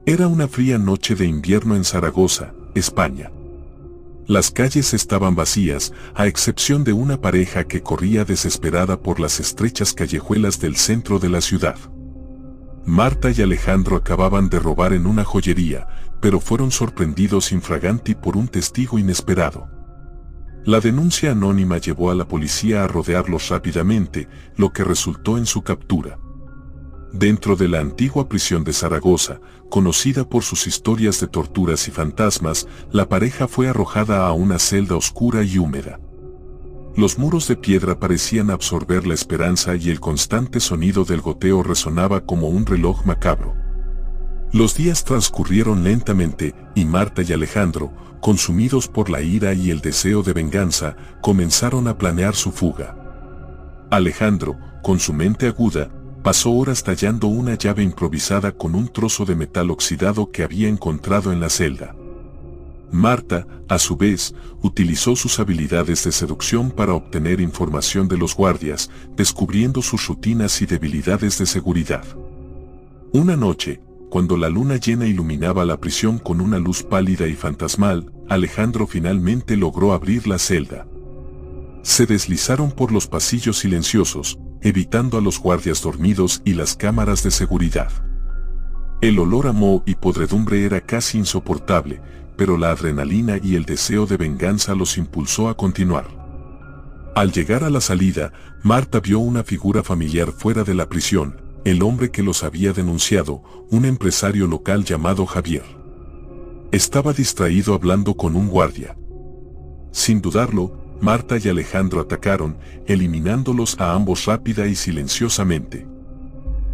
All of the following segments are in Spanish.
Era una fría noche de invierno en Zaragoza, España. Las calles estaban vacías, a excepción de una pareja que corría desesperada por las estrechas callejuelas del centro de la ciudad. Marta y Alejandro acababan de robar en una joyería, pero fueron sorprendidos infraganti por un testigo inesperado. La denuncia anónima llevó a la policía a rodearlos rápidamente, lo que resultó en su captura. Dentro de la antigua prisión de Zaragoza, conocida por sus historias de torturas y fantasmas, la pareja fue arrojada a una celda oscura y húmeda. Los muros de piedra parecían absorber la esperanza y el constante sonido del goteo resonaba como un reloj macabro. Los días transcurrieron lentamente y Marta y Alejandro, consumidos por la ira y el deseo de venganza, comenzaron a planear su fuga. Alejandro, con su mente aguda, pasó horas tallando una llave improvisada con un trozo de metal oxidado que había encontrado en la celda. Marta, a su vez, utilizó sus habilidades de seducción para obtener información de los guardias, descubriendo sus rutinas y debilidades de seguridad. Una noche, cuando la luna llena iluminaba la prisión con una luz pálida y fantasmal, Alejandro finalmente logró abrir la celda. Se deslizaron por los pasillos silenciosos, evitando a los guardias dormidos y las cámaras de seguridad. El olor a moho y podredumbre era casi insoportable, pero la adrenalina y el deseo de venganza los impulsó a continuar. Al llegar a la salida, Marta vio una figura familiar fuera de la prisión, el hombre que los había denunciado, un empresario local llamado Javier. Estaba distraído hablando con un guardia. Sin dudarlo, Marta y Alejandro atacaron, eliminándolos a ambos rápida y silenciosamente.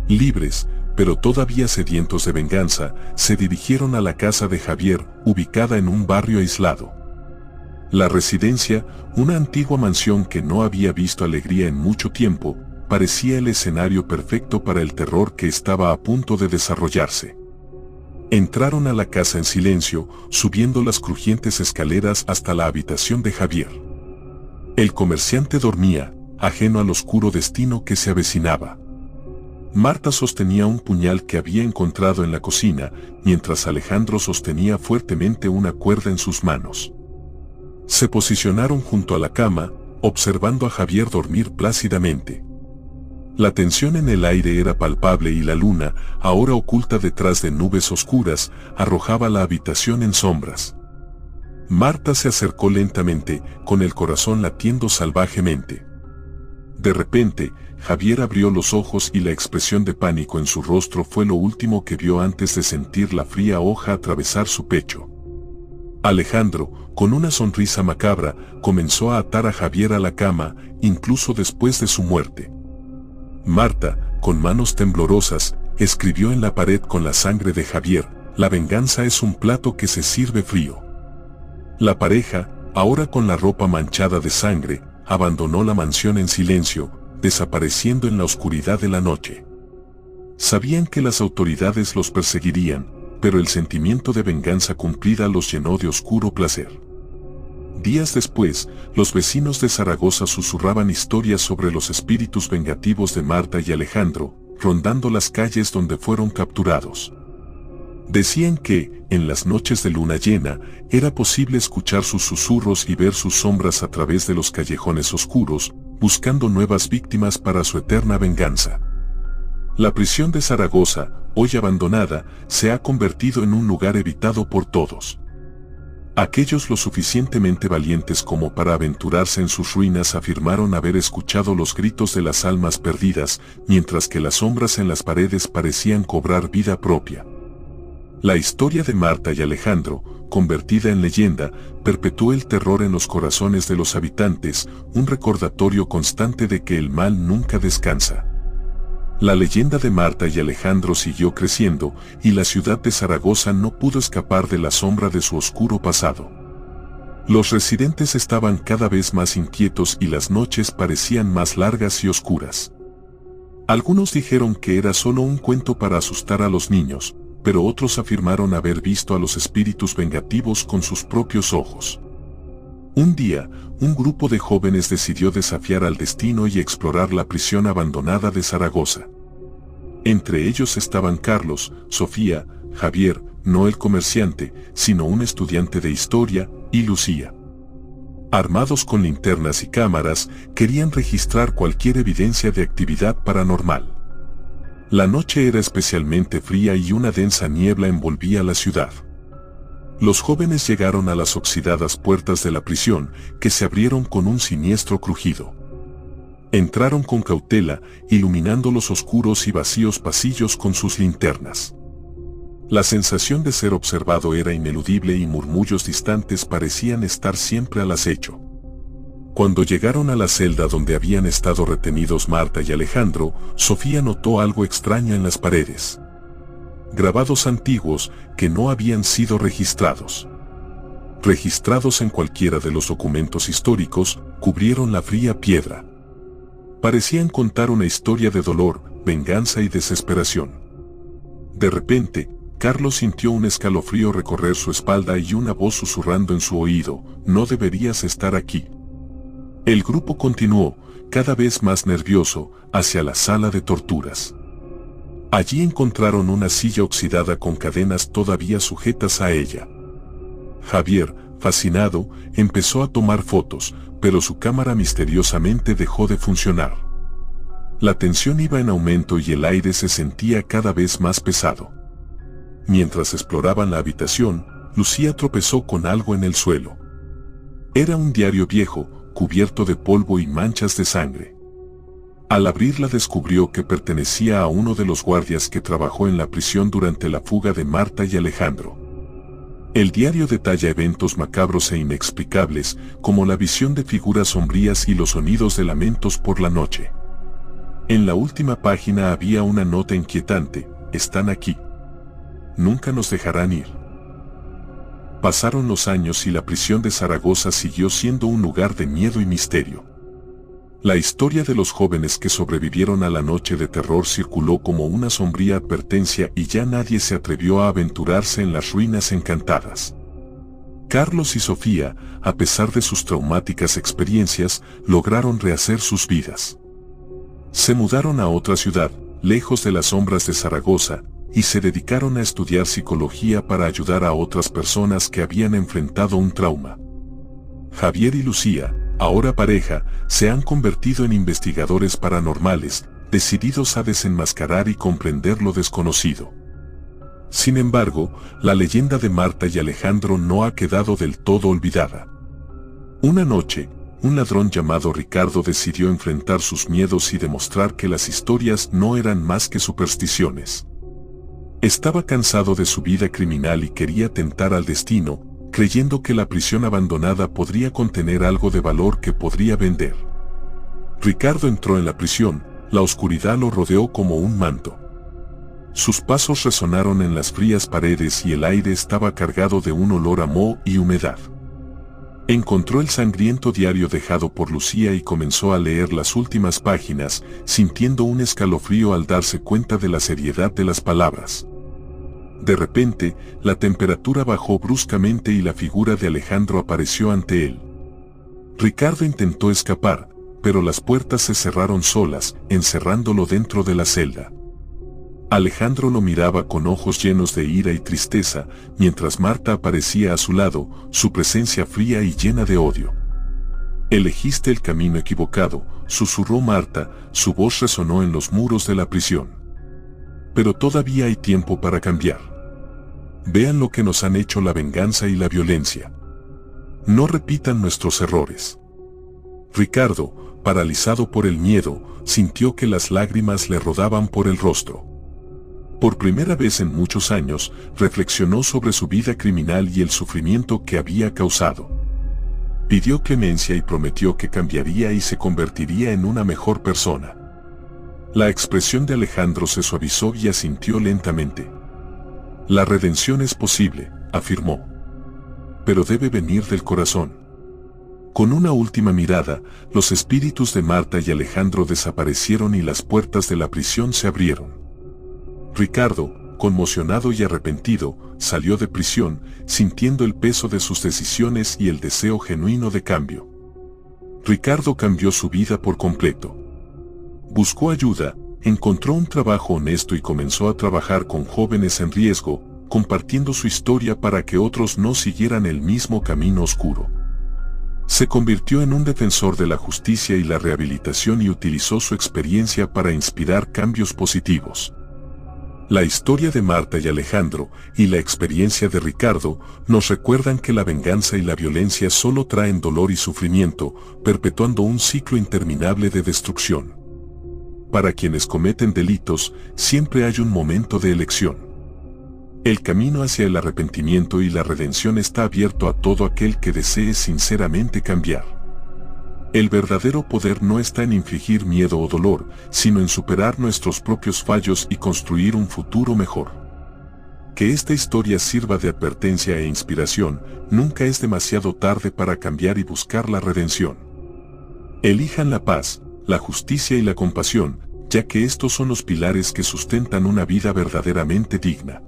Libres, pero todavía sedientos de venganza, se dirigieron a la casa de Javier, ubicada en un barrio aislado. La residencia, una antigua mansión que no había visto alegría en mucho tiempo, parecía el escenario perfecto para el terror que estaba a punto de desarrollarse. Entraron a la casa en silencio, subiendo las crujientes escaleras hasta la habitación de Javier. El comerciante dormía, ajeno al oscuro destino que se avecinaba. Marta sostenía un puñal que había encontrado en la cocina, mientras Alejandro sostenía fuertemente una cuerda en sus manos. Se posicionaron junto a la cama, observando a Javier dormir plácidamente. La tensión en el aire era palpable y la luna, ahora oculta detrás de nubes oscuras, arrojaba la habitación en sombras. Marta se acercó lentamente, con el corazón latiendo salvajemente. De repente, Javier abrió los ojos y la expresión de pánico en su rostro fue lo último que vio antes de sentir la fría hoja atravesar su pecho. Alejandro, con una sonrisa macabra, comenzó a atar a Javier a la cama, incluso después de su muerte. Marta, con manos temblorosas, escribió en la pared con la sangre de Javier: "La venganza es un plato que se sirve frío". La pareja, ahora con la ropa manchada de sangre, abandonó la mansión en silencio, desapareciendo en la oscuridad de la noche. Sabían que las autoridades los perseguirían, pero el sentimiento de venganza cumplida los llenó de oscuro placer. Días después, los vecinos de Zaragoza susurraban historias sobre los espíritus vengativos de Marta y Alejandro, rondando las calles donde fueron capturados. Decían que, en las noches de luna llena, era posible escuchar sus susurros y ver sus sombras a través de los callejones oscuros, buscando nuevas víctimas para su eterna venganza. La prisión de Zaragoza, hoy abandonada, se ha convertido en un lugar evitado por todos. Aquellos lo suficientemente valientes como para aventurarse en sus ruinas afirmaron haber escuchado los gritos de las almas perdidas, mientras que las sombras en las paredes parecían cobrar vida propia. La historia de Marta y Alejandro, convertida en leyenda, perpetuó el terror en los corazones de los habitantes, un recordatorio constante de que el mal nunca descansa. La leyenda de Marta y Alejandro siguió creciendo, y la ciudad de Zaragoza no pudo escapar de la sombra de su oscuro pasado. Los residentes estaban cada vez más inquietos y las noches parecían más largas y oscuras. Algunos dijeron que era solo un cuento para asustar a los niños, pero otros afirmaron haber visto a los espíritus vengativos con sus propios ojos. Un día, un grupo de jóvenes decidió desafiar al destino y explorar la prisión abandonada de Zaragoza. Entre ellos estaban Carlos, Sofía, Javier, no el comerciante, sino un estudiante de historia, y Lucía. Armados con linternas y cámaras, querían registrar cualquier evidencia de actividad paranormal. La noche era especialmente fría y una densa niebla envolvía la ciudad. Los jóvenes llegaron a las oxidadas puertas de la prisión, que se abrieron con un siniestro crujido. Entraron con cautela, iluminando los oscuros y vacíos pasillos con sus linternas. La sensación de ser observado era ineludible y murmullos distantes parecían estar siempre al acecho. Cuando llegaron a la celda donde habían estado retenidos Marta y Alejandro, Sofía notó algo extraño en las paredes. Grabados antiguos que no habían sido registrados. Registrados en cualquiera de los documentos históricos, cubrieron la fría piedra. Parecían contar una historia de dolor, venganza y desesperación. De repente, Carlos sintió un escalofrío recorrer su espalda y una voz susurrando en su oído: «No deberías estar aquí». El grupo continuó, cada vez más nervioso, hacia la sala de torturas. Allí encontraron una silla oxidada con cadenas todavía sujetas a ella. Javier, fascinado, empezó a tomar fotos, pero su cámara misteriosamente dejó de funcionar. La tensión iba en aumento y el aire se sentía cada vez más pesado. Mientras exploraban la habitación, Lucía tropezó con algo en el suelo. Era un diario viejo, cubierto de polvo y manchas de sangre. Al abrirla descubrió que pertenecía a uno de los guardias que trabajó en la prisión durante la fuga de Marta y Alejandro. El diario detalla eventos macabros e inexplicables, como la visión de figuras sombrías y los sonidos de lamentos por la noche. En la última página había una nota inquietante: «Están aquí. Nunca nos dejarán ir». Pasaron los años y la prisión de Zaragoza siguió siendo un lugar de miedo y misterio. La historia de los jóvenes que sobrevivieron a la noche de terror circuló como una sombría advertencia y ya nadie se atrevió a aventurarse en las ruinas encantadas. Carlos y Sofía, a pesar de sus traumáticas experiencias, lograron rehacer sus vidas. Se mudaron a otra ciudad, lejos de las sombras de Zaragoza, y se dedicaron a estudiar psicología para ayudar a otras personas que habían enfrentado un trauma. Javier y Lucía, ahora pareja, se han convertido en investigadores paranormales, decididos a desenmascarar y comprender lo desconocido. Sin embargo, la leyenda de Marta y Alejandro no ha quedado del todo olvidada. Una noche, un ladrón llamado Ricardo decidió enfrentar sus miedos y demostrar que las historias no eran más que supersticiones. Estaba cansado de su vida criminal y quería tentar al destino, creyendo que la prisión abandonada podría contener algo de valor que podría vender. Ricardo entró en la prisión, la oscuridad lo rodeó como un manto. Sus pasos resonaron en las frías paredes y el aire estaba cargado de un olor a moho y humedad. Encontró el sangriento diario dejado por Lucía y comenzó a leer las últimas páginas, sintiendo un escalofrío al darse cuenta de la seriedad de las palabras. De repente, la temperatura bajó bruscamente y la figura de Alejandro apareció ante él. Ricardo intentó escapar, pero las puertas se cerraron solas, encerrándolo dentro de la celda. Alejandro lo miraba con ojos llenos de ira y tristeza, mientras Marta aparecía a su lado, su presencia fría y llena de odio. «Elegiste el camino equivocado», susurró Marta, su voz resonó en los muros de la prisión. «Pero todavía hay tiempo para cambiar. Vean lo que nos han hecho la venganza y la violencia. No repitan nuestros errores». Ricardo, paralizado por el miedo, sintió que las lágrimas le rodaban por el rostro. Por primera vez en muchos años, reflexionó sobre su vida criminal y el sufrimiento que había causado. Pidió clemencia y prometió que cambiaría y se convertiría en una mejor persona. La expresión de Alejandro se suavizó y asintió lentamente. «La redención es posible», afirmó. «Pero debe venir del corazón». Con una última mirada, los espíritus de Marta y Alejandro desaparecieron y las puertas de la prisión se abrieron. Ricardo, conmocionado y arrepentido, salió de prisión, sintiendo el peso de sus decisiones y el deseo genuino de cambio. Ricardo cambió su vida por completo. Buscó ayuda, encontró un trabajo honesto y comenzó a trabajar con jóvenes en riesgo, compartiendo su historia para que otros no siguieran el mismo camino oscuro. Se convirtió en un defensor de la justicia y la rehabilitación y utilizó su experiencia para inspirar cambios positivos. La historia de Marta y Alejandro y la experiencia de Ricardo nos recuerdan que la venganza y la violencia solo traen dolor y sufrimiento, perpetuando un ciclo interminable de destrucción. Para quienes cometen delitos, siempre hay un momento de elección. El camino hacia el arrepentimiento y la redención está abierto a todo aquel que desee sinceramente cambiar. El verdadero poder no está en infligir miedo o dolor, sino en superar nuestros propios fallos y construir un futuro mejor. Que esta historia sirva de advertencia e inspiración. Nunca es demasiado tarde para cambiar y buscar la redención. Elijan la paz, la justicia y la compasión, ya que estos son los pilares que sustentan una vida verdaderamente digna.